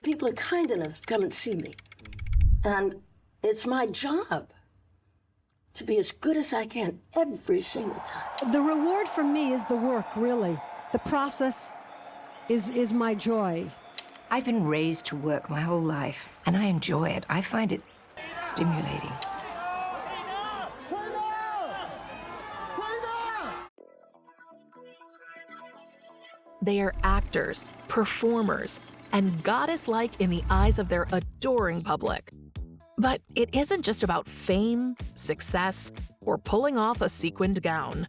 people are kind enough to come and see me. And it's my job to be as good as I can every single time. The reward for me is the work, really. The process is my joy. I've been raised to work my whole life, and I enjoy it. I find it stimulating. They are actors, performers, and goddess-like in the eyes of their adoring public. But it isn't just about fame, success, or pulling off a sequined gown.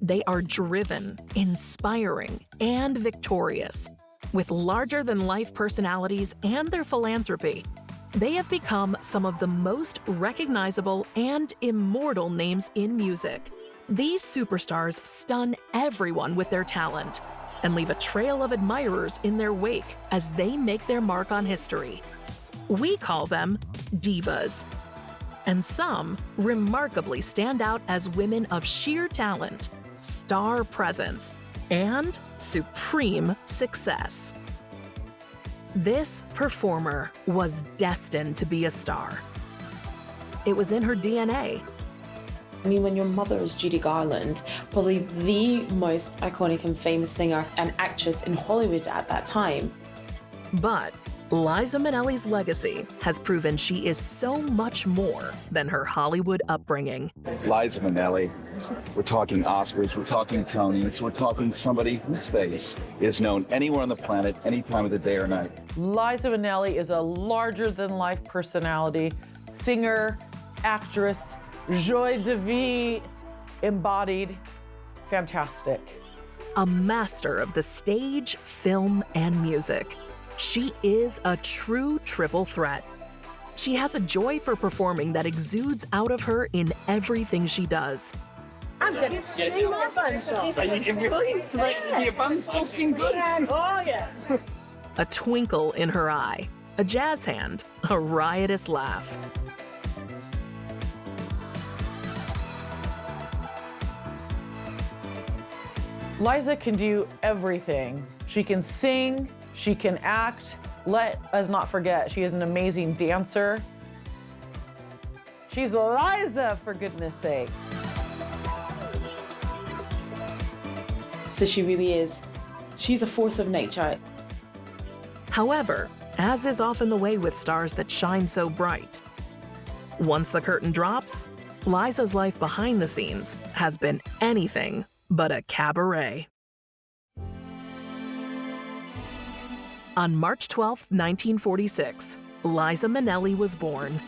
They are driven, inspiring, and victorious. With larger-than-life personalities and their philanthropy, they have become some of the most recognizable and immortal names in music. These superstars stun everyone with their talent and leave a trail of admirers in their wake as they make their mark on history. We call them divas. And some remarkably stand out as women of sheer talent, star presence, and supreme success. This performer was destined to be a star. It was in her DNA. I mean, when your mother is Judy Garland, probably the most iconic and famous singer and actress in Hollywood at that time. But Liza Minnelli's legacy has proven she is so much more than her Hollywood upbringing. Liza Minnelli, we're talking Oscars, we're talking Tonys, we're talking somebody whose face is known anywhere on the planet, any time of the day or night. Liza Minnelli is a larger-than-life personality, singer, actress, joie de vie embodied, fantastic. A master of the stage, film, and music. She is a true triple threat. She has a joy for performing that exudes out of her in everything she does. I'm gonna sing my buns off. Your buns still sing good. Oh, yeah. A twinkle in her eye, a jazz hand, a riotous laugh. Liza can do everything. She can sing, she can act. Let us not forget, she is an amazing dancer. She's Liza, for goodness sake. So she really is. She's a force of nature. However, as is often the way with stars that shine so bright, once the curtain drops, Liza's life behind the scenes has been anything but a cabaret. On March 12, 1946, Liza Minnelli was born.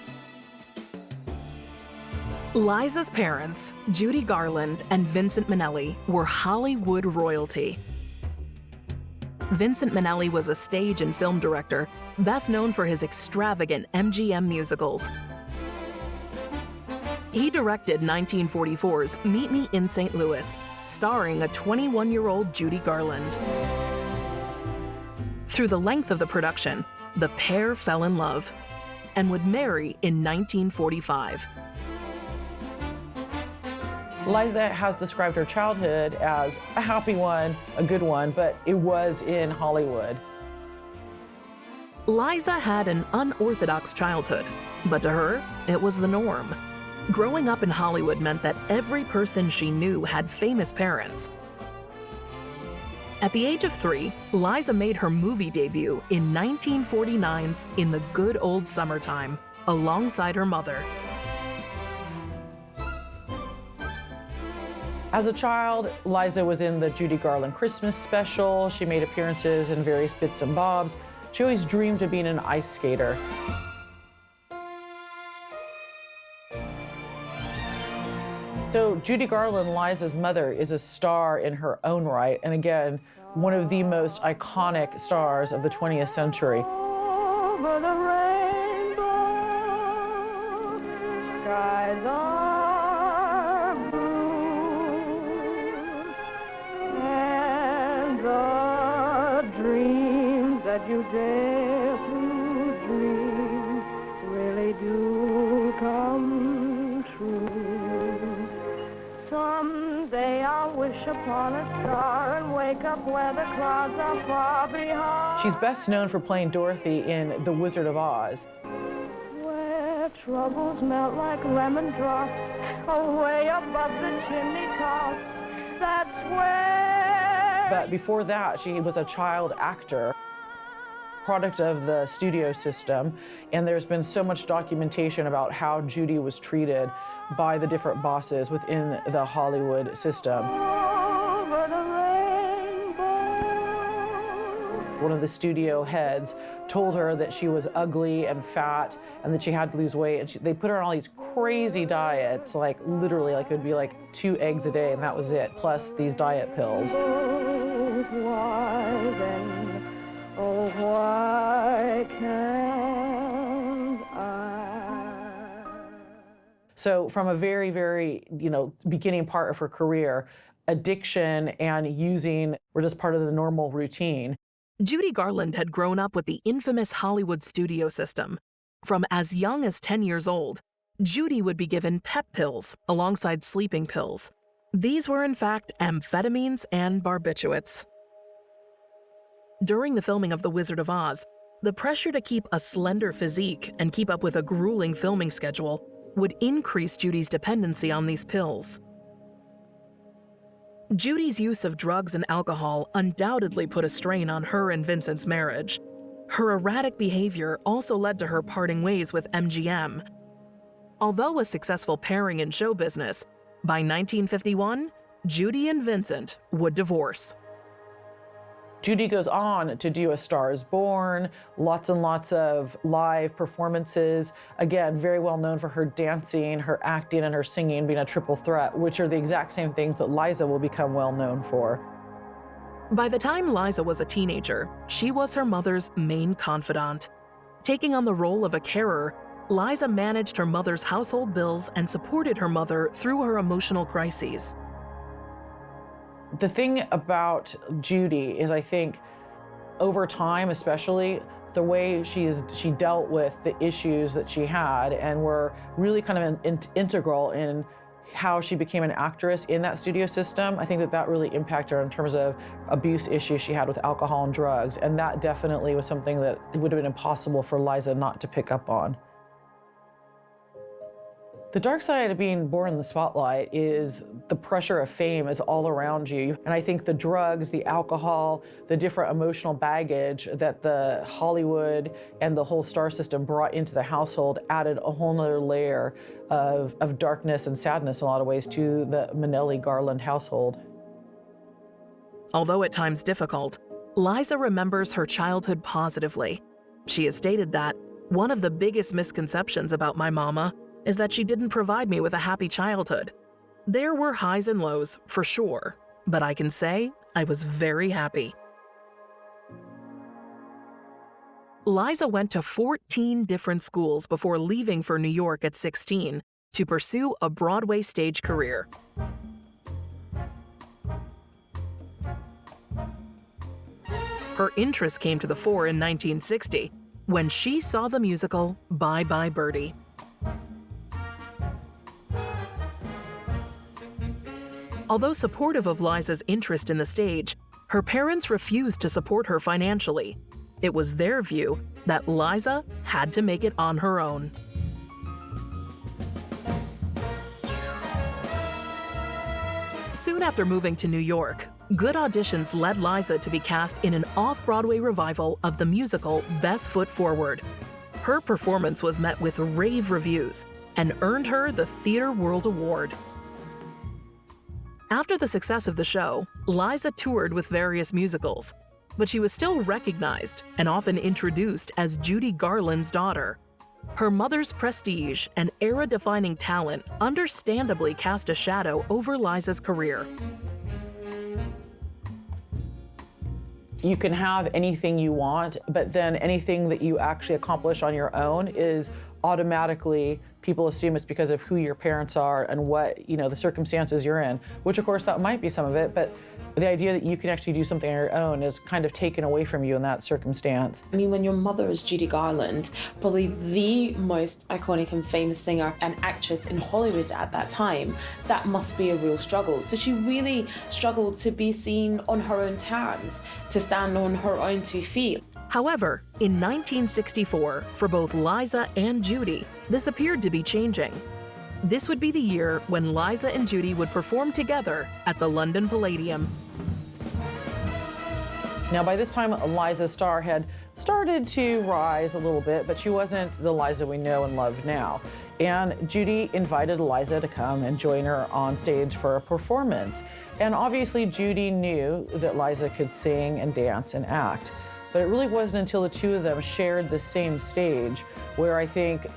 Liza's parents, Judy Garland and Vincent Minnelli, were Hollywood royalty. Vincent Minnelli was a stage and film director, best known for his extravagant MGM musicals. He directed 1944's Meet Me in St. Louis, starring a 21-year-old Judy Garland. Through the length of the production, the pair fell in love and would marry in 1945. Liza has described her childhood as a happy one, a good one, but it was in Hollywood. Liza had an unorthodox childhood, but to her, it was the norm. Growing up in Hollywood meant that every person she knew had famous parents. At the age of 3, Liza made her movie debut in 1949's In the Good Old Summertime, alongside her mother. As a child, Liza was in the Judy Garland Christmas special. She made appearances in various bits and bobs. She always dreamed of being an ice skater. So Judy Garland, Liza's mother, is a star in her own right, and again, one of the most iconic stars of the 20th century. Over the rainbow, skies are blue, and the dreams that you dare to dream really do come true. Someday I'll wish upon a star and wake up where the clouds are far behind. She's best known for playing Dorothy in The Wizard of Oz. Where troubles melt like lemon drops, away above the chimney tops, that's where. But before that, she was a child actor, product of the studio system, and there's been so much documentation about how Judy was treated by the different bosses within the Hollywood system. Over the rainbow. One of the studio heads told her that she was ugly and fat and that she had to lose weight, and they put her on all these crazy diets, like literally, like it would be like 2 eggs a day and that was it, plus these diet pills. Oh, why then? Oh, why can't I? So from a very, very, beginning part of her career, addiction and using were just part of the normal routine. Judy Garland had grown up with the infamous Hollywood studio system. From as young as 10 years old, Judy would be given pep pills alongside sleeping pills. These were in fact amphetamines and barbiturates. During the filming of The Wizard of Oz, the pressure to keep a slender physique and keep up with a grueling filming schedule would increase Judy's dependency on these pills. Judy's use of drugs and alcohol undoubtedly put a strain on her and Vincent's marriage. Her erratic behavior also led to her parting ways with MGM. Although a successful pairing in show business, by 1951, Judy and Vincent would divorce. Judy goes on to do A Star is Born, lots and lots of live performances. Again, very well known for her dancing, her acting, and her singing being a triple threat, which are the exact same things that Liza will become well known for. By the time Liza was a teenager, she was her mother's main confidant. Taking on the role of a carer, Liza managed her mother's household bills and supported her mother through her emotional crises. The thing about Judy is, I think, over time, especially, the way she dealt with the issues that she had and were really kind of integral in how she became an actress in that studio system. I think that really impacted her in terms of abuse issues she had with alcohol and drugs, and that definitely was something that would have been impossible for Liza not to pick up on. The dark side of being born in the spotlight is the pressure of fame is all around you. And I think the drugs, the alcohol, the different emotional baggage that the Hollywood and the whole star system brought into the household added a whole nother layer of darkness and sadness in a lot of ways to the Minelli Garland household. Although at times difficult, Liza remembers her childhood positively. She has stated that, "One of the biggest misconceptions about my mama is that she didn't provide me with a happy childhood. There were highs and lows, for sure, but I can say I was very happy." Liza went to 14 different schools before leaving for New York at 16 to pursue a Broadway stage career. Her interest came to the fore in 1960 when she saw the musical Bye Bye Birdie. Although supportive of Liza's interest in the stage, her parents refused to support her financially. It was their view that Liza had to make it on her own. Soon after moving to New York, good auditions led Liza to be cast in an off-Broadway revival of the musical Best Foot Forward. Her performance was met with rave reviews and earned her the Theatre World Award. After the success of the show, Liza toured with various musicals, but she was still recognized and often introduced as Judy Garland's daughter. Her mother's prestige and era-defining talent understandably cast a shadow over Liza's career. You can have anything you want, but then anything that you actually accomplish on your own is automatically, people assume it's because of who your parents are and what, the circumstances you're in, which of course that might be some of it, but The idea that you can actually do something on your own is kind of taken away from you in that circumstance. I mean, when your mother is Judy Garland, probably the most iconic and famous singer and actress in Hollywood at that time, that must be a real struggle. So she really struggled to be seen on her own terms, to stand on her own 2 feet. However, in 1964, for both Liza and Judy, this appeared to be changing. This would be the year when Liza and Judy would perform together at the London Palladium. Now, by this time, Liza's star had started to rise a little bit, but she wasn't the Liza we know and love now. And Judy invited Liza to come and join her on stage for a performance. And obviously, Judy knew that Liza could sing and dance and act. But it really wasn't until the two of them shared the same stage where I think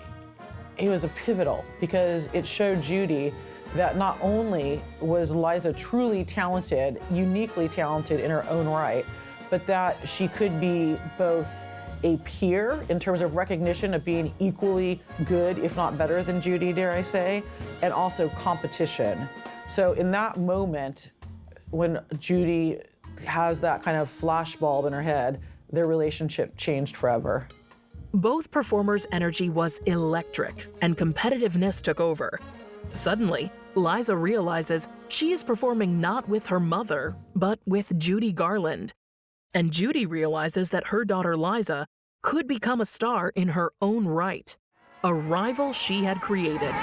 it was a pivotal, because it showed Judy that not only was Liza truly talented, uniquely talented in her own right, but that she could be both a peer in terms of recognition of being equally good, if not better than Judy, dare I say, and also competition. So in that moment, when Judy has that kind of flashbulb in her head, their relationship changed forever. Both performers' energy was electric, and competitiveness took over. Suddenly, Liza realizes she is performing not with her mother, but with Judy Garland. And Judy realizes that her daughter Liza could become a star in her own right, a rival she had created.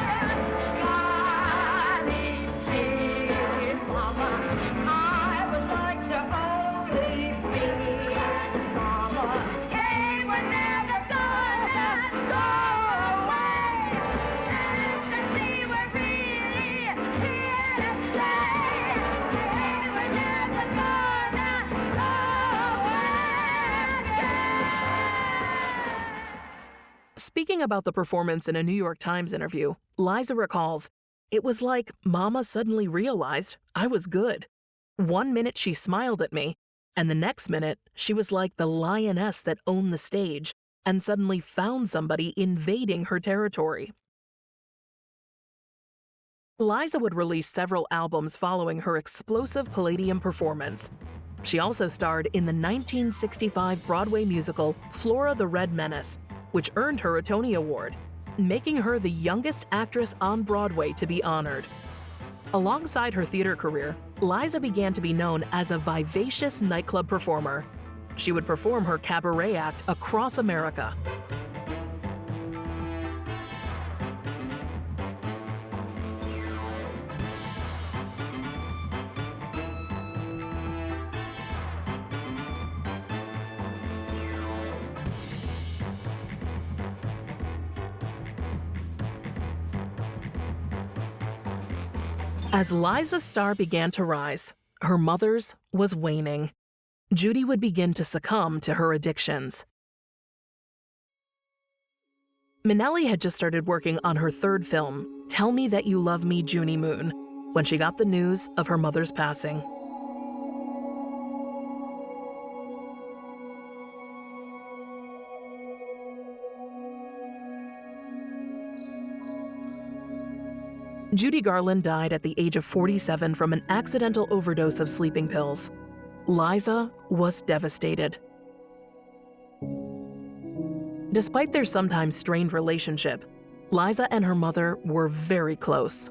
Speaking about the performance in a New York Times interview, Liza recalls, "It was like Mama suddenly realized I was good. 1 minute she smiled at me, and the next minute she was like the lioness that owned the stage and suddenly found somebody invading her territory." Liza would release several albums following her explosive Palladium performance. She also starred in the 1965 Broadway musical Flora the Red Menace, which earned her a Tony Award, making her the youngest actress on Broadway to be honored. Alongside her theater career, Liza began to be known as a vivacious nightclub performer. She would perform her cabaret act across America. As Liza's star began to rise, her mother's was waning. Judy would begin to succumb to her addictions. Minelli had just started working on her third film, Tell Me That You Love Me, Junie Moon, when she got the news of her mother's passing. Judy Garland died at the age of 47 from an accidental overdose of sleeping pills. Liza was devastated. Despite their sometimes strained relationship, Liza and her mother were very close.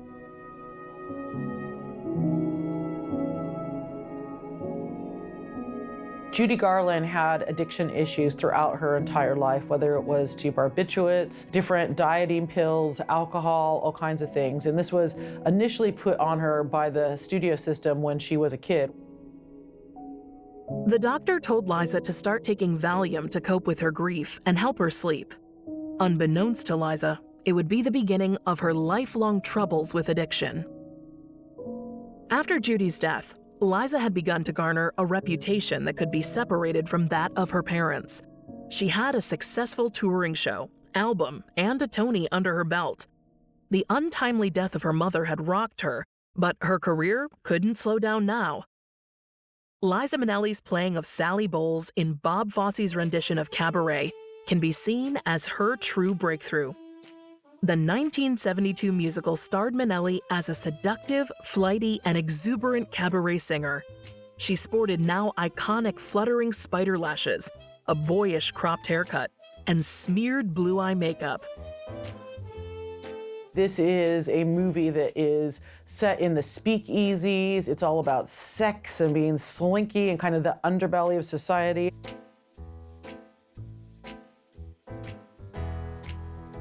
Judy Garland had addiction issues throughout her entire life, whether it was to barbiturates, different dieting pills, alcohol, all kinds of things. And this was initially put on her by the studio system when she was a kid. The doctor told Liza to start taking Valium to cope with her grief and help her sleep. Unbeknownst to Liza, it would be the beginning of her lifelong troubles with addiction. After Judy's death, Liza had begun to garner a reputation that could be separated from that of her parents. She had a successful touring show, album, and a Tony under her belt. The untimely death of her mother had rocked her, but her career couldn't slow down now. Liza Minnelli's playing of Sally Bowles in Bob Fosse's rendition of Cabaret can be seen as her true breakthrough. The 1972 musical starred Minelli as a seductive, flighty, and exuberant cabaret singer. She sported now iconic fluttering spider lashes, a boyish cropped haircut, and smeared blue eye makeup. This is a movie that is set in the speakeasies. It's all about sex and being slinky and kind of the underbelly of society.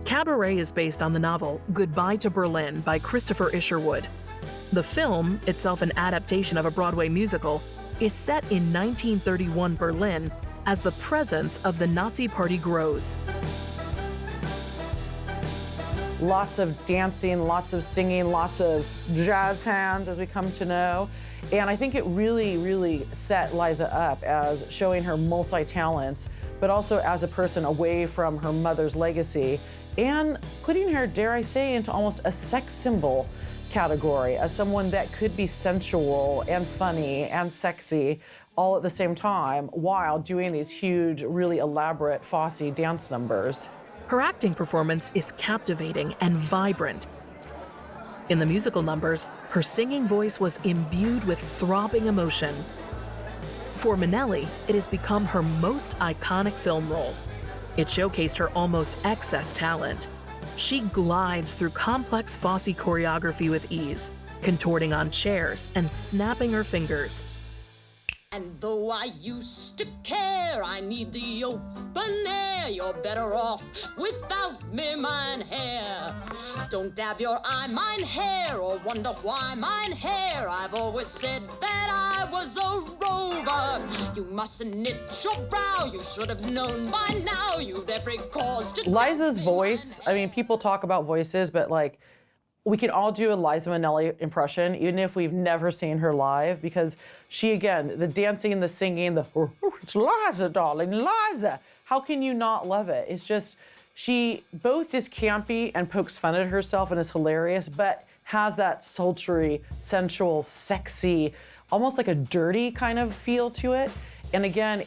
Cabaret is based on the novel Goodbye to Berlin by Christopher Isherwood. The film, itself an adaptation of a Broadway musical, is set in 1931 Berlin as the presence of the Nazi Party grows. Lots of dancing, lots of singing, lots of jazz hands, as we come to know. And I think it really, really set Liza up as showing her multi-talents, but also as a person away from her mother's legacy, and putting her, dare I say, into almost a sex symbol category, as someone that could be sensual and funny and sexy all at the same time while doing these huge, really elaborate Fosse dance numbers. Her acting performance is captivating and vibrant. In the musical numbers, her singing voice was imbued with throbbing emotion. For Minelli, it has become her most iconic film role. It showcased her almost excess talent. She glides through complex Fosse choreography with ease, contorting on chairs and snapping her fingers. And though I used to care, I need the open air. You're better off without me, mine hair. Don't dab your eye, mine hair, or wonder why mine hair. I've always said that I was a rover. You mustn't knit your brow. You should have known by now. You'd every cause to. Liza's voice, I mean, people talk about voices, but like, we can all do a Liza Minnelli impression, even if we've never seen her live, because she, again, the dancing and the singing, it's Liza, darling, Liza. How can you not love it? It's just, she both is campy and pokes fun at herself and is hilarious, but has that sultry, sensual, sexy, almost like a dirty kind of feel to it. And again,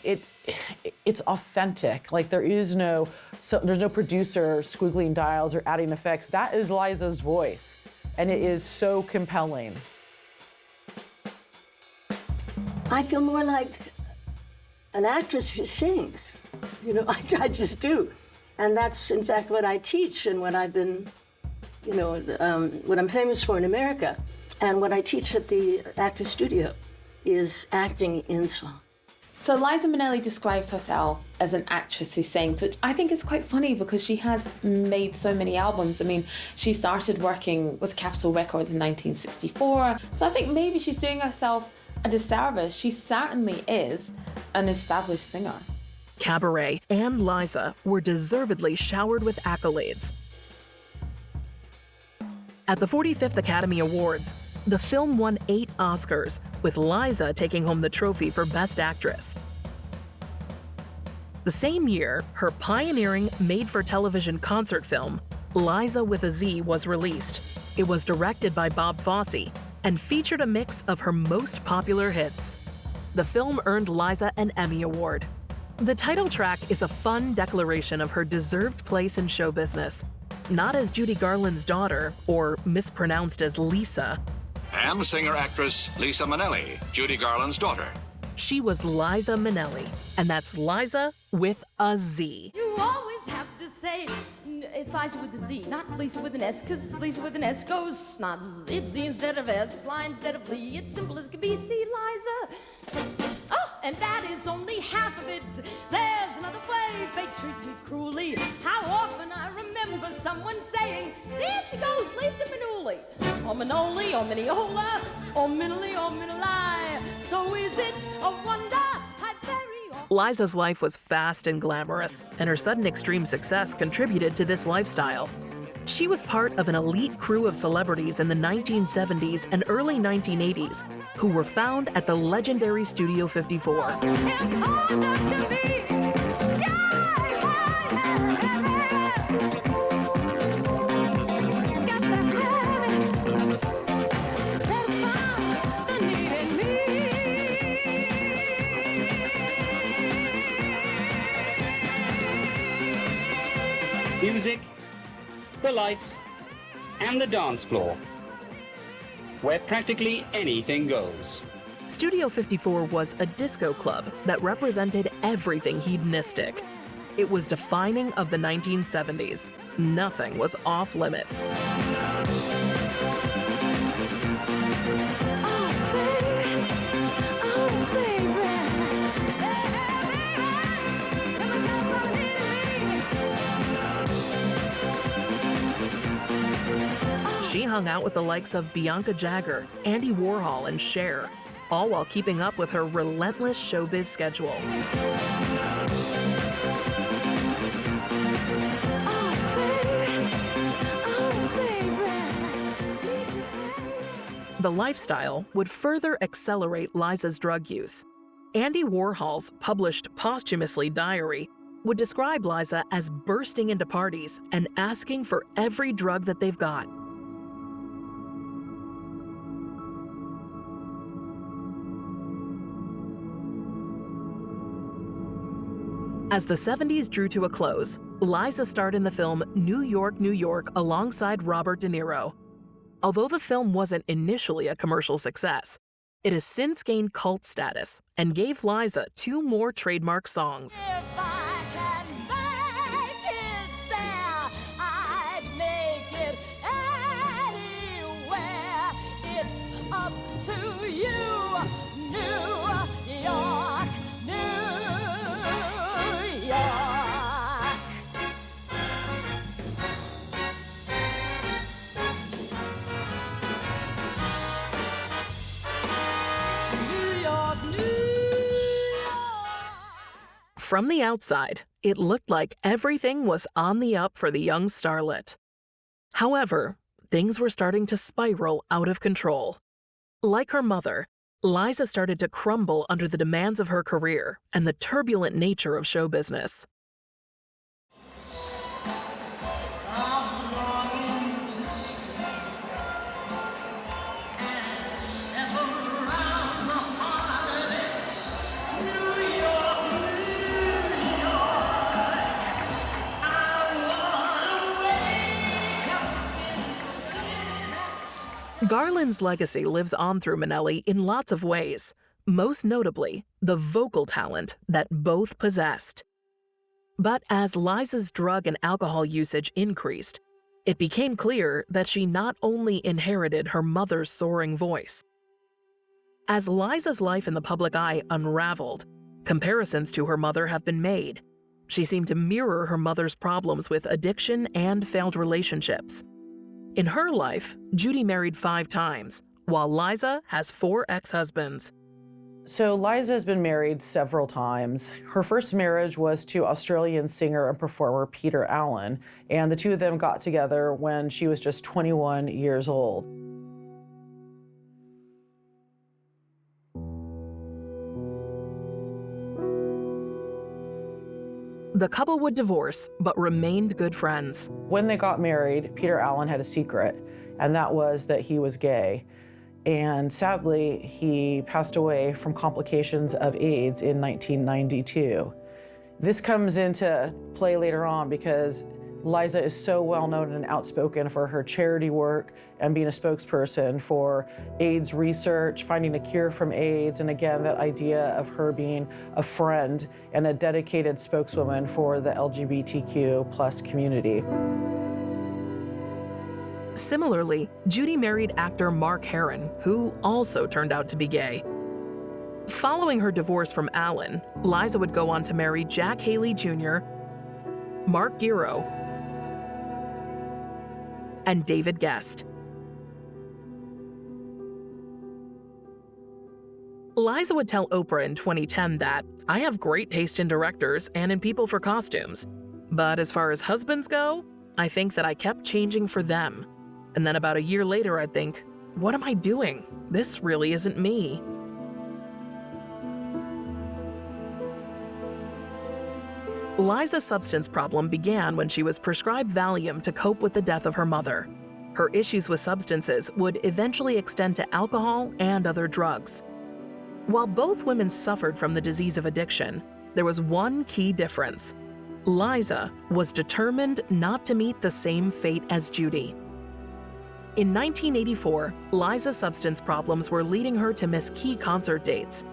it's authentic. Like there's no producer squiggling dials or adding effects. That is Liza's voice, and it is so compelling. I feel more like an actress who sings. You know, I just do. And that's, in fact, what I teach and what I've been, what I'm famous for in America. And what I teach at the Actors Studio is acting in song. So Liza Minnelli describes herself as an actress who sings, which I think is quite funny because she has made so many albums. I mean, she started working with Capitol Records in 1964. So I think maybe she's doing herself a disservice. She certainly is an established singer. Cabaret and Liza were deservedly showered with accolades. At the 45th Academy Awards, the film won 8 Oscars, with Liza taking home the trophy for Best Actress. The same year, her pioneering made-for-television concert film, Liza with a Z, was released. It was directed by Bob Fosse and featured a mix of her most popular hits. The film earned Liza an Emmy Award. The title track is a fun declaration of her deserved place in show business, not as Judy Garland's daughter, or mispronounced as Lisa, and singer-actress Liza Minnelli, Judy Garland's daughter. She was Liza Minnelli, and that's Liza with a Z. You always have to say it's Liza with a Z, not Lisa with an S, because Lisa with an S goes not Z, it's Z instead of S, line instead of Lee. It's simple as can be. See, Liza. Oh, and that is only half of it. There's another way fate treats me cruelly. How often I remember someone saying, there she goes, Lisa Minnelli. Or Minnelli, or Minniola, or Minnelli, or Minnelli. So is it a wonder how very Liza's life was fast and glamorous, and her sudden extreme success contributed to this lifestyle. She was part of an elite crew of celebrities in the 1970s and early 1980s who were found at the legendary Studio 54. Music, the lights, and the dance floor, where practically anything goes. Studio 54 was a disco club that represented everything hedonistic. It was defining of the 1970s. Nothing was off limits. She hung out with the likes of Bianca Jagger, Andy Warhol, and Cher, all while keeping up with her relentless showbiz schedule. The lifestyle would further accelerate Liza's drug use. Andy Warhol's published posthumously diary would describe Liza as bursting into parties and asking for every drug that they've got. As the 70s drew to a close, Liza starred in the film New York, New York alongside Robert De Niro. Although the film wasn't initially a commercial success, it has since gained cult status and gave Liza 2 more trademark songs. From the outside, it looked like everything was on the up for the young starlet. However, things were starting to spiral out of control. Like her mother, Liza started to crumble under the demands of her career and the turbulent nature of show business. Garland's legacy lives on through Minelli in lots of ways, most notably the vocal talent that both possessed. But as Liza's drug and alcohol usage increased, it became clear that she not only inherited her mother's soaring voice. As Liza's life in the public eye unraveled, comparisons to her mother have been made. She seemed to mirror her mother's problems with addiction and failed relationships. In her life, Judy married 5 times, while Liza has 4 ex-husbands. So Liza has been married several times. Her first marriage was to Australian singer and performer Peter Allen, and the 2 of them got together when she was just 21 years old. The couple would divorce, but remained good friends. When they got married, Peter Allen had a secret, and that was that he was gay. And sadly, he passed away from complications of AIDS in 1992. This comes into play later on because Liza is so well known and outspoken for her charity work and being a spokesperson for AIDS research, finding a cure from AIDS, and again, that idea of her being a friend and a dedicated spokeswoman for the LGBTQ+ community. Similarly, Judy married actor Mark Herron, who also turned out to be gay. Following her divorce from Allen, Liza would go on to marry Jack Haley Jr., Mark Giro, and David Guest. Liza would tell Oprah in 2010 that, "I have great taste in directors and in people for costumes. But as far as husbands go, I think that I kept changing for them. And then about a year later, I'd think, what am I doing? This really isn't me." Liza's substance problem began when she was prescribed Valium to cope with the death of her mother. Her issues with substances would eventually extend to alcohol and other drugs. While both women suffered from the disease of addiction, there was one key difference. Liza was determined not to meet the same fate as Judy. In 1984, Liza's substance problems were leading her to miss key concert dates.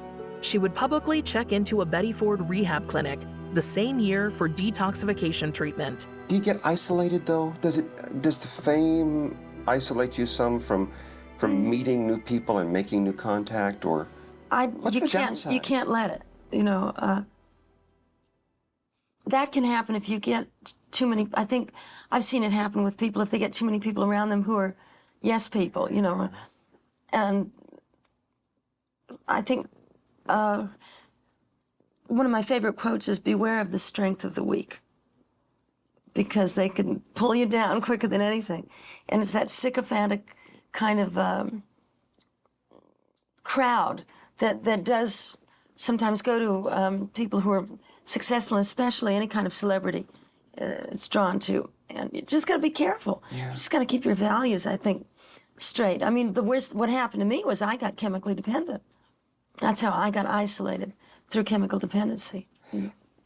She would publicly check into a Betty Ford rehab clinic the same year for detoxification treatment. Do you get isolated though? Does the fame isolate you some from meeting new people and making new contact, or what's the downside? You can't let it. You know, that can happen if you get too many. I think I've seen it happen with people if they get too many people around them who are yes people. You know, and I think one of my favorite quotes is "Beware of the strength of the weak," because they can pull you down quicker than anything, and it's that sycophantic kind of crowd that does sometimes go to people who are successful, and especially any kind of celebrity it's drawn to. And you just got to be careful. Yeah. You just got to keep your values, I think, straight. I mean, what happened to me was I got chemically dependent. That's how I got isolated, through chemical dependency.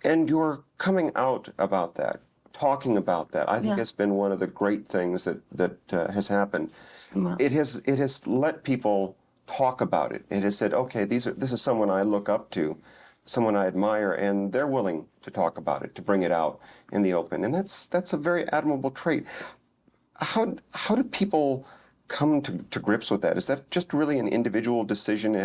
And you're coming out about that, talking about that. I think it's been one of the great things that has happened. Well, it has let people talk about it. It has said, okay, this is someone I look up to, someone I admire, and they're willing to talk about it, to bring it out in the open. And that's a very admirable trait. How do people come to grips with that? Is that just really an individual decision?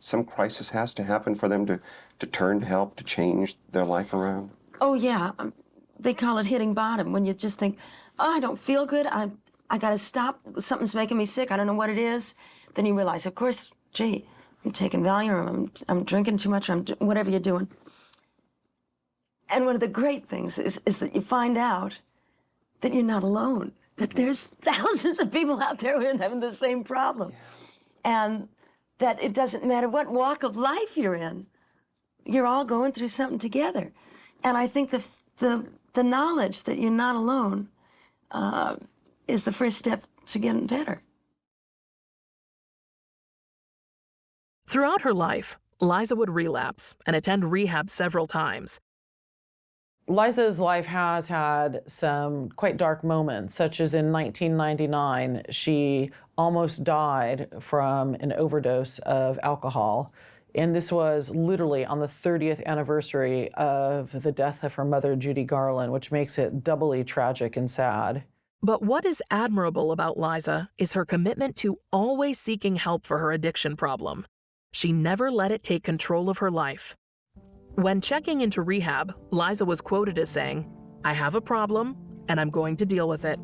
Some crisis has to happen for them to turn to help, to change their life around? Oh yeah, they call it hitting bottom, when you just think, oh, I don't feel good, I gotta stop, something's making me sick, I don't know what it is. Then you realize, of course, gee, I'm taking Valium, I'm drinking too much, whatever you're doing. And one of the great things is that you find out that you're not alone, that there's thousands of people out there who are having the same problem. And that it doesn't matter what walk of life you're in, you're all going through something together. And I think the knowledge that you're not alone is the first step to getting better. Throughout her life, Liza would relapse and attend rehab several times. Liza's life has had some quite dark moments, such as in 1999, she almost died from an overdose of alcohol. And this was literally on the 30th anniversary of the death of her mother, Judy Garland, which makes it doubly tragic and sad. But what is admirable about Liza is her commitment to always seeking help for her addiction problem. She never let it take control of her life. When checking into rehab, Liza was quoted as saying, "I have a problem, and I'm going to deal with it."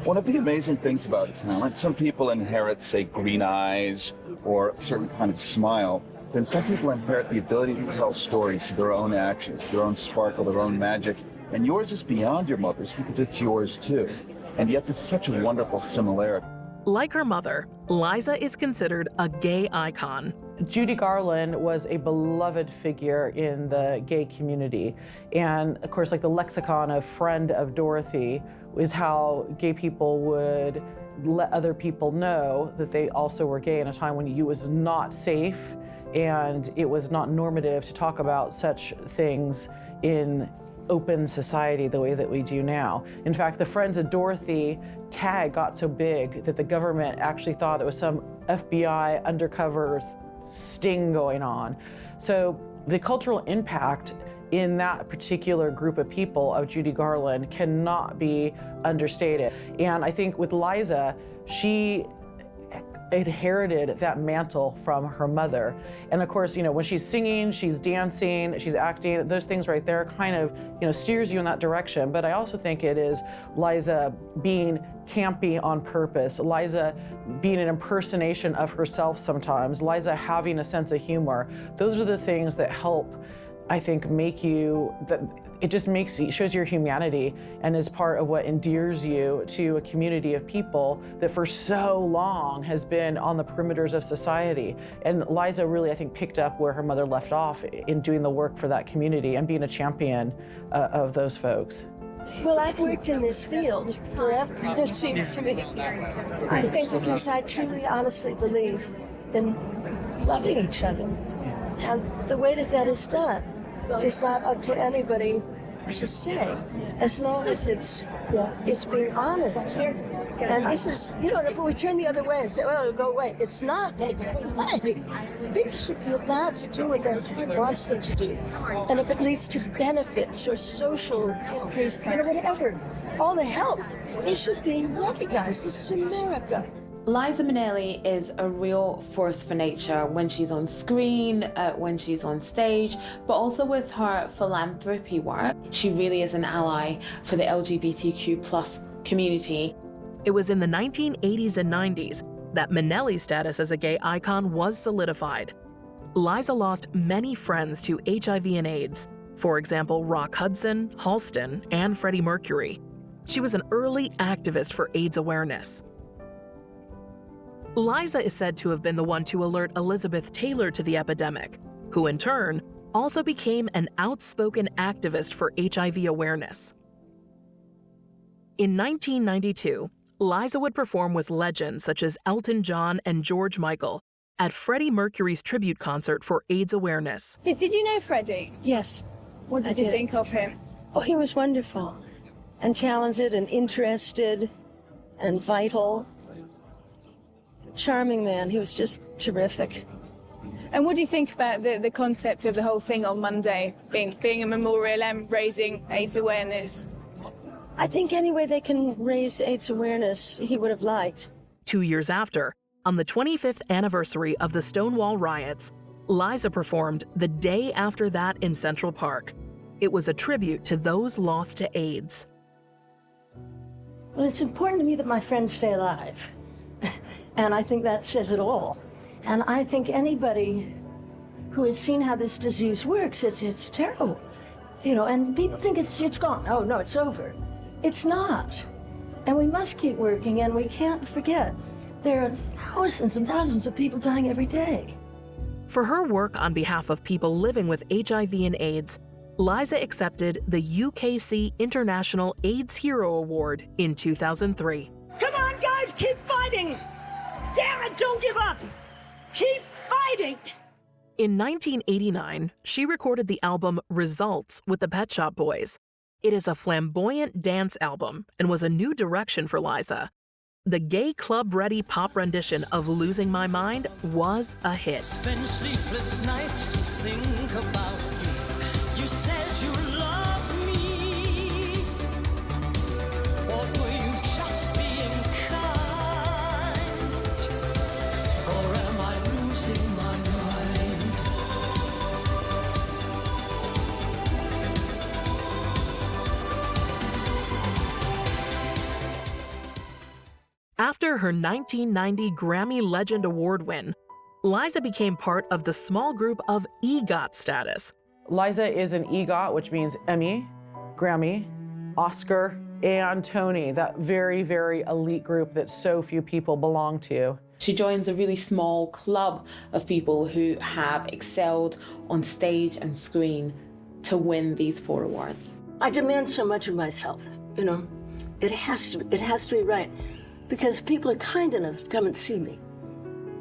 One of the amazing things about talent, some people inherit, say, green eyes or a certain kind of smile. Then some people inherit the ability to tell stories through their own actions, their own sparkle, their own magic. And yours is beyond your mother's because it's yours too. And yet there's such a wonderful similarity. Like her mother, Liza is considered a gay icon. Judy Garland was a beloved figure in the gay community. And of course, like the lexicon of friend of Dorothy is how gay people would let other people know that they also were gay in a time when it was not safe and it was not normative to talk about such things in open society the way that we do now. In fact, the Friends of Dorothy tag got so big that the government actually thought it was some FBI undercover sting going on. So the cultural impact in that particular group of people of Judy Garland cannot be understated. And I think with Liza, she inherited that mantle from her mother. And of course, you know, when she's singing, she's dancing, she's acting, those things right there kind of, you know, steers you in that direction. But I also think it is Liza being campy on purpose, Liza being an impersonation of herself sometimes, Liza having a sense of humor. Those are the things that help, I think, make you, that it just makes you, shows your humanity and is part of what endears you to a community of people that for so long has been on the perimeters of society. And Liza really, I think, picked up where her mother left off in doing the work for that community and being a champion of those folks. Well, I've worked in this field forever, it seems to me. I think because I truly, honestly believe in loving each other. And the way that that is done, it's not up to anybody to say, as long as it's being honored. And this is, you know, if we turn the other way and say, well, it'll go away, it's not going to go away. People should be allowed to do what their heart wants them to do. And if it leads to benefits or social increase, you know, whatever, all the help, they should be recognized. This is America. Liza Minnelli is a real force for nature when she's on screen, when she's on stage, but also with her philanthropy work. She really is an ally for the LGBTQ+ community. It was in the 1980s and 90s that Minelli's status as a gay icon was solidified. Liza lost many friends to HIV and AIDS, for example, Rock Hudson, Halston, and Freddie Mercury. She was an early activist for AIDS awareness. Liza is said to have been the one to alert Elizabeth Taylor to the epidemic, who in turn also became an outspoken activist for HIV awareness. In 1992, Liza would perform with legends such as Elton John and George Michael at Freddie Mercury's tribute concert for AIDS awareness. Did you know Freddie? Yes. What did you think of him? Oh, he was wonderful and talented and interested and vital. Charming man. He was just terrific. And what do you think about the concept of the whole thing on Monday being a memorial and raising AIDS awareness? I think any way they can raise AIDS awareness, he would have liked. 2 years after, on the 25th anniversary of the Stonewall riots, Liza performed the day after that in Central Park. It was a tribute to those lost to AIDS. Well, it's important to me that my friends stay alive. And I think that says it all. And I think anybody who has seen how this disease works, it's terrible. You know, and people think it's gone. Oh, no, it's over. It's not. And we must keep working, and we can't forget there are thousands and thousands of people dying every day. For her work on behalf of people living with HIV and AIDS, Liza accepted the UKC International AIDS Hero Award in 2003. Come on, guys, keep fighting! Damn it, don't give up! Keep fighting! In 1989, she recorded the album Results with the Pet Shop Boys. It is a flamboyant dance album and was a new direction for Liza. The gay club-ready pop rendition of Losing My Mind was a hit. Spend sleepless nights to think about you. You said you loved me. Or were you just being kind? Or am I losing my mind? After her 1990 Grammy Legend Award win, Liza became part of the small group of EGOT status. Liza is an EGOT, which means Emmy, Grammy, Oscar, and Tony, that very, very elite group that so few people belong to. She joins a really small club of people who have excelled on stage and screen to win these 4 awards. I demand so much of myself, you know. It has to be right. Because people are kind enough to come and see me.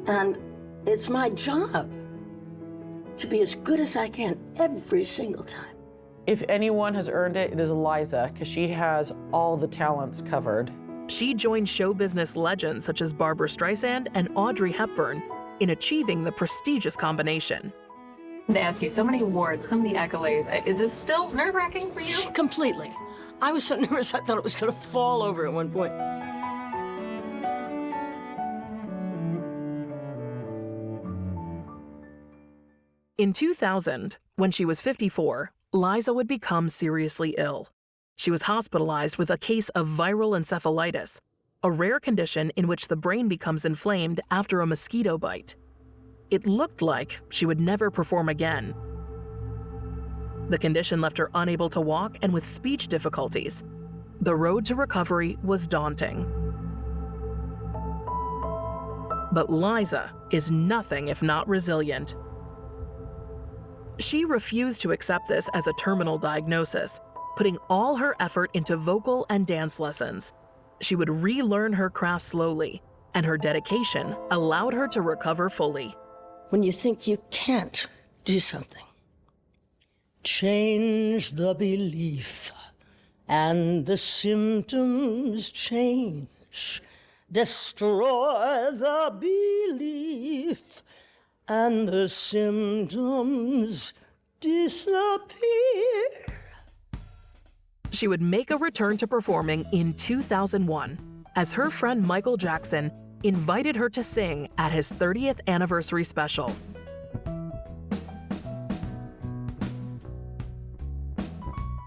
And it's my job to be as good as I can every single time. If anyone has earned it, it is Liza, because she has all the talents covered. She joined show business legends such as Barbra Streisand and Audrey Hepburn in achieving the prestigious combination. To ask you, so many awards, so many accolades. Is this still nerve-wracking for you? Completely. I was so nervous I thought it was going to fall over at one point. In 2000, when she was 54, Liza would become seriously ill. She was hospitalized with a case of viral encephalitis, a rare condition in which the brain becomes inflamed after a mosquito bite. It looked like she would never perform again. The condition left her unable to walk and with speech difficulties. The road to recovery was daunting. But Liza is nothing if not resilient. She refused to accept this as a terminal diagnosis, putting all her effort into vocal and dance lessons. She would relearn her craft slowly, and her dedication allowed her to recover fully. When you think you can't do something, change the belief, and the symptoms change. Destroy the belief, and the symptoms disappear. She would make a return to performing in 2001 as her friend Michael Jackson invited her to sing at his 30th anniversary special.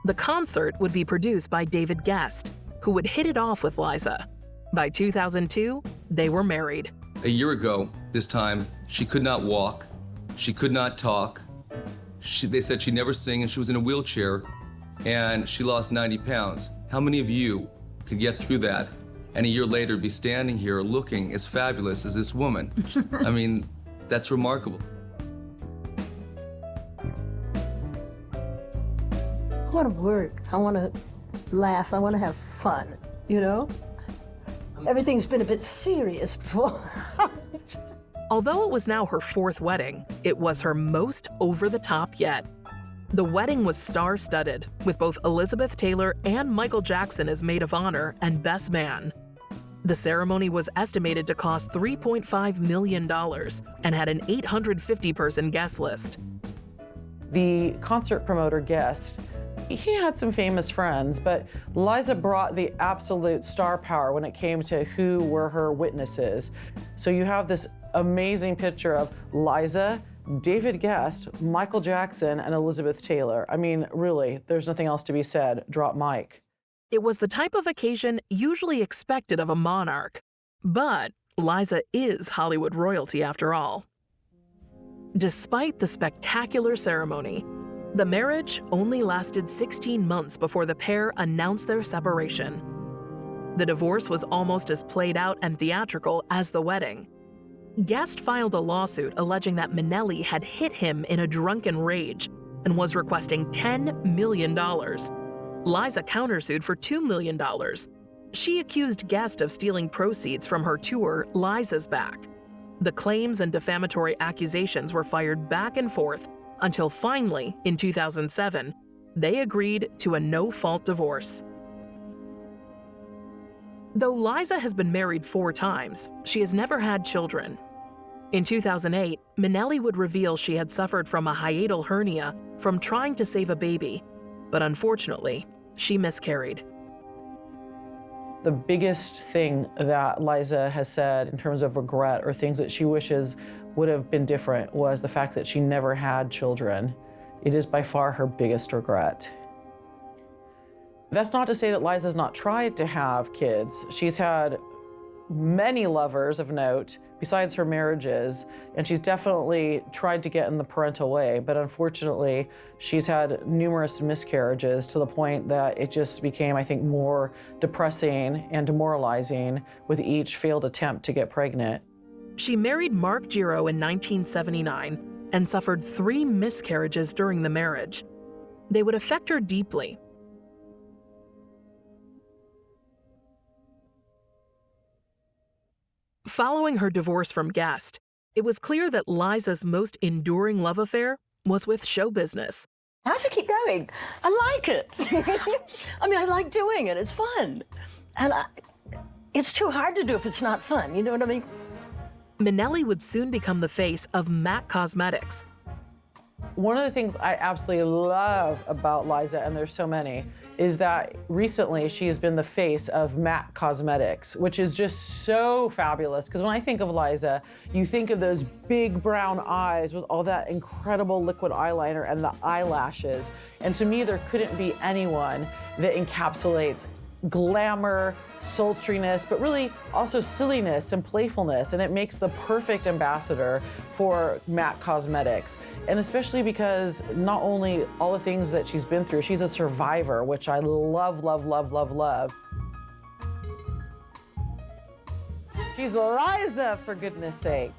The concert would be produced by David Guest, who would hit it off with Liza. By 2002, they were married. A year ago, this time, she could not walk, she could not talk. They said she'd never sing, and she was in a wheelchair, and she lost 90 pounds. How many of you could get through that and a year later be standing here looking as fabulous as this woman? I mean, that's remarkable. I want to work. I want to laugh. I want to have fun, you know? Everything's been a bit serious before. Although it was now her 4th wedding, it was her most over-the-top yet. The wedding was star-studded, with both Elizabeth Taylor and Michael Jackson as maid of honor and best man. The ceremony was estimated to cost $3.5 million and had an 850-person guest list. The concert promoter Guest, he had some famous friends, but Liza brought the absolute star power when it came to who were her witnesses. So you have this amazing picture of Liza, David Guest, Michael Jackson, and Elizabeth Taylor. I mean, really, there's nothing else to be said. Drop mic. It was the type of occasion usually expected of a monarch. But Liza is Hollywood royalty after all. Despite the spectacular ceremony, the marriage only lasted 16 months before the pair announced their separation. The divorce was almost as played out and theatrical as the wedding. Guest filed a lawsuit alleging that Minelli had hit him in a drunken rage and was requesting $10 million. Liza countersued for $2 million. She accused Guest of stealing proceeds from her tour, Liza's Back. The claims and defamatory accusations were fired back and forth until finally, in 2007, they agreed to a no-fault divorce. Though Liza has been married 4 times, she has never had children. In 2008, Minelli would reveal she had suffered from a hiatal hernia from trying to save a baby, but unfortunately, she miscarried. The biggest thing that Liza has said in terms of regret or things that she wishes would have been different was the fact that she never had children. It is by far her biggest regret. That's not to say that Liza's not tried to have kids. She's had many lovers of note besides her marriages, and she's definitely tried to get in the parental way, but unfortunately, she's had numerous miscarriages to the point that it just became, I think, more depressing and demoralizing with each failed attempt to get pregnant. She married Mark Giro in 1979 and suffered 3 miscarriages during the marriage. They would affect her deeply. Following her divorce from Guest, it was clear that Liza's most enduring love affair was with show business. How do you keep going? I like it. I mean, I like doing it. It's fun. And it's too hard to do if it's not fun. You know what I mean? Minelli would soon become the face of MAC Cosmetics. One of the things I absolutely love about Liza, and there's so many, is that recently she has been the face of MAC Cosmetics, which is just so fabulous. Because when I think of Liza, you think of those big brown eyes with all that incredible liquid eyeliner and the eyelashes. And to me, there couldn't be anyone that encapsulates glamour, sultriness, but really also silliness and playfulness, and it makes the perfect ambassador for MAC Cosmetics. And especially because not only all the things that she's been through, she's a survivor, which I love, love, love, love, love. She's Liza, for goodness sake.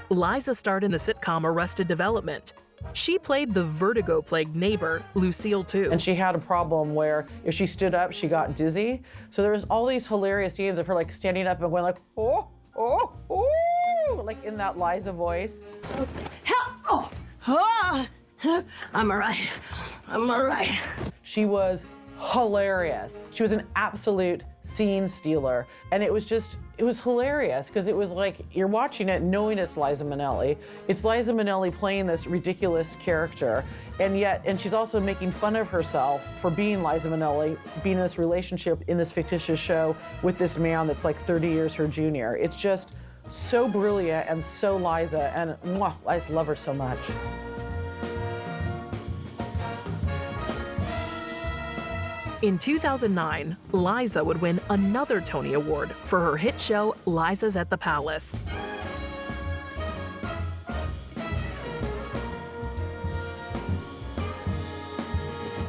Liza starred in the sitcom Arrested Development. She played the vertigo-plagued neighbor, Lucille, too. And she had a problem where if she stood up, she got dizzy. So there was all these hilarious scenes of her like standing up and going like, oh, oh, oh, like in that Liza voice. I'm all right. I'm all right. She was hilarious. She was an absolute scene stealer. And it was hilarious because it was like you're watching it knowing it's Liza Minnelli. It's Liza Minnelli playing this ridiculous character. And she's also making fun of herself for being Liza Minnelli, being in this relationship in this fictitious show with this man that's like 30 years her junior. It's just so brilliant and so Liza, and mwah, I just love her so much. In 2009, Liza would win another Tony Award for her hit show Liza's at the Palace.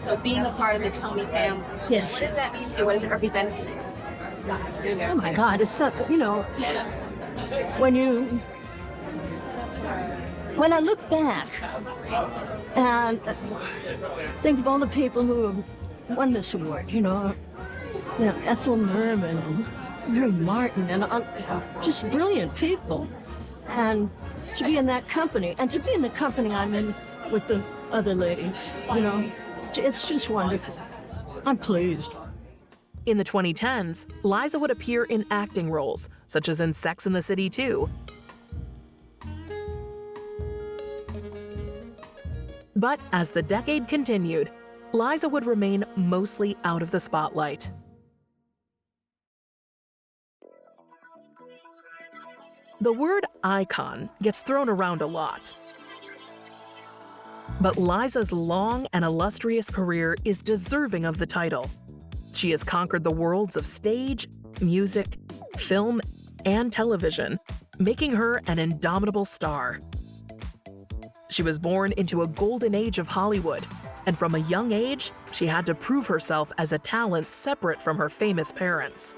So being a part of the Tony family, Yes. what does that mean to you? What does it represent to you? Oh my God, it's not, you know, when I look back and think of all the people who have won this award, you know, Ethel Merman and Mary Martin and just brilliant people. And to be in that company and to be in the company I'm in with the other ladies, you know, it's just wonderful. I'm pleased. In the 2010s, Liza would appear in acting roles, such as in Sex and the City 2. But as the decade continued, Liza would remain mostly out of the spotlight. The word icon gets thrown around a lot. But Liza's long and illustrious career is deserving of the title. She has conquered the worlds of stage, music, film, and television, making her an indomitable star. She was born into a golden age of Hollywood, and from a young age, she had to prove herself as a talent separate from her famous parents.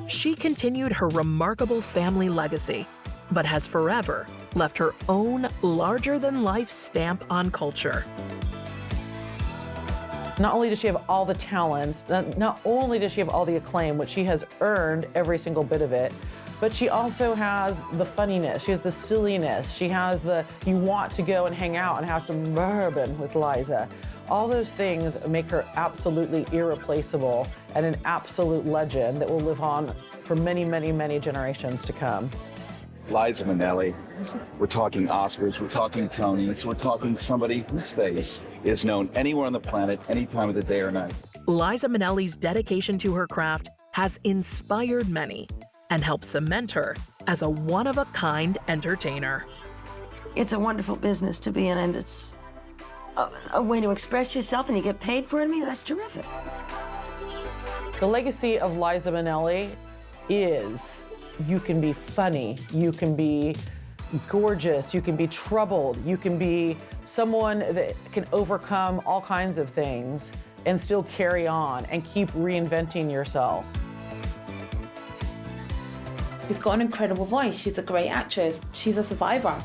She continued her remarkable family legacy, but has forever left her own larger-than-life stamp on culture. Not only does she have all the talents, not only does she have all the acclaim, which she has earned every single bit of it, but she also has the funniness, she has the silliness, she has the, you want to go and hang out and have some bourbon with Liza. All those things make her absolutely irreplaceable and an absolute legend that will live on for many, many, many generations to come. Liza Minnelli, we're talking Oscars, we're talking Tonys, we're talking somebody whose face is known anywhere on the planet, any time of the day or night. Liza Minnelli's dedication to her craft has inspired many and helped cement her as a one-of-a-kind entertainer. It's a wonderful business to be in, and it's a way to express yourself, and you get paid for it. I mean, that's terrific. The legacy of Liza Minnelli is you can be funny, you can be gorgeous, you can be troubled, you can be someone that can overcome all kinds of things and still carry on and keep reinventing yourself. She's got an incredible voice. She's a great actress. She's a survivor.